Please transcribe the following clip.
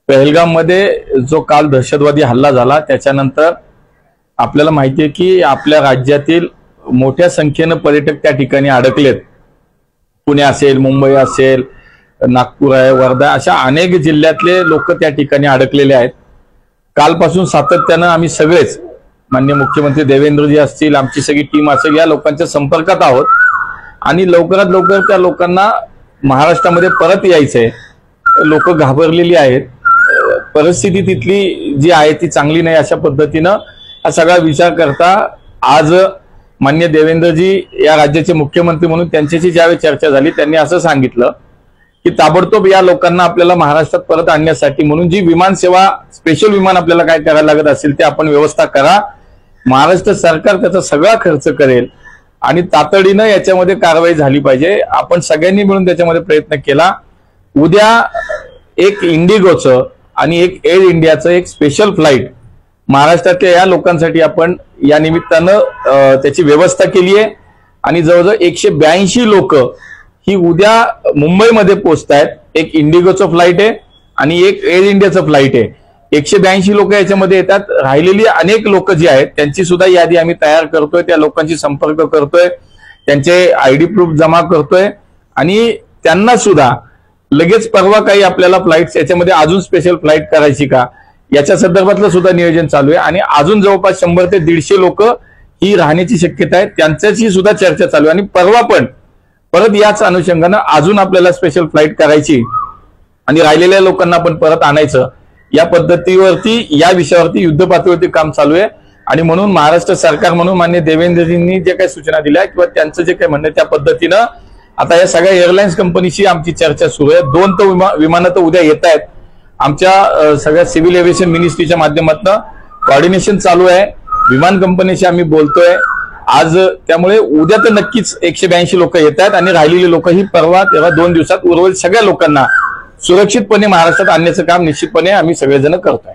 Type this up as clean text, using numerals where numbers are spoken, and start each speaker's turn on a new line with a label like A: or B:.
A: पहलगाममध्ये जो काल दहशतवादी हल्ला झाला त्याच्यानंतर आपल्याला माहिती आहे की आपल्या राज्यातील मोठ्या संख्येने पर्यटक त्या ठिकाणी अडकलेत। पुणे असेल, मुंबई असेल, नागपूर आहे, वर्धा, अशा अनेक जिल्ह्यातले लोक त्या ठिकाणी अडकलेले आहेत। कालपासून सातत्याने आम्ही सगळेच माननीय मुख्यमंत्री देवेंद्रजी असतील, आमची सगळी टीम असेल, या लोकांच्या संपर्कात आहोत आणि लवकरात लवकर त्या लोकांना महाराष्ट्रामध्ये परत यायचंय। लोक घाबरलेली आहेत, परिस्थिती तिथली जी आहे ती चांगली नाही, अशा पद्धतीनं हा सगळा विचार करता आज माननीय देवेंद्रजी या राज्याचे मुख्यमंत्री म्हणून त्यांच्याशी ज्यावेळी चर्चा झाली त्यांनी असं सांगितलं की ताबडतोब या लोकांना आपल्याला महाराष्ट्रात परत आणण्यासाठी म्हणून जी विमान सेवा, स्पेशल विमान आपल्याला काय करायला लागत असेल ते आपण व्यवस्था करा। महाराष्ट्र सरकार त्याचा सगळा खर्च करेल आणि तातडीनं याच्यामध्ये कारवाई झाली पाहिजे। आपण सगळ्यांनी मिळून त्याच्यामध्ये प्रयत्न केला। उद्या एक इंडिगोचं आणि एक एअर इंडियाचं एक स्पेशल फ्लाईट महाराष्ट्रातल्या या लोकांसाठी आपण या निमित्तानं त्याची व्यवस्था केली आहे आणि जवळजवळ 182 लोक ही उद्या मुंबईमध्ये पोहोचतायत। एक इंडिगोचं फ्लाईट आहे आणि एक एअर इंडियाचं फ्लाईट आहे। 182 लोक याच्यामध्ये येतात। राहिलेली अनेक लोक जी आहेत त्यांची सुद्धा यादी आम्ही तयार करतोय, त्या लोकांशी संपर्क करतोय, त्यांचे आयडी प्रूफ जमा करतोय आणि त्यांना सुद्धा लगेच परवा काही आपल्याला फ्लाईट्स याच्यामध्ये अजून स्पेशल फ्लाईट करायची का याच्या संदर्भातलं सुद्धा नियोजन चालू आहे आणि अजून जवळपास 100 ते 150 लोक ही राहण्याची शक्यता आहे, त्यांच्याशी सुद्धा चर्चा चालू आहे आणि परवा पण परत याच अनुषंगानं अजून आपल्याला स्पेशल फ्लाईट करायची आणि राहिलेल्या लोकांना पण परत आणायचं। या पद्धतीवरती, या विषयावरती युद्ध पातळीवरती काम चालू आहे आणि म्हणून महाराष्ट्र सरकार म्हणून माननीय देवेंद्रजींनी जे काही सूचना दिल्या किंवा त्यांचं जे काही म्हणणं त्या पद्धतीनं आता या सगळ्या एअरलाइन्स कंपनीशी आमची चर्चा सुरू आहे। 2 तर विमानं तर उद्या येत आहेत। आमच्या सगळ्या सिव्हिल एव्हिएशन मिनिस्ट्रीच्या माध्यमातून कोऑर्डिनेशन चालू आहे, विमान कंपनीशी आम्ही बोलतोय आज। त्यामुळे उद्या तर नक्कीच 182 लोक येत आहेत आणि राहिलेली लोक ही परवा तेव्हा 2 दिवसात उर्वरित सगळ्या लोकांना सुरक्षितपणे महाराष्ट्रात आणण्याचं काम निश्चितपणे आम्ही सगळेजण करतोय।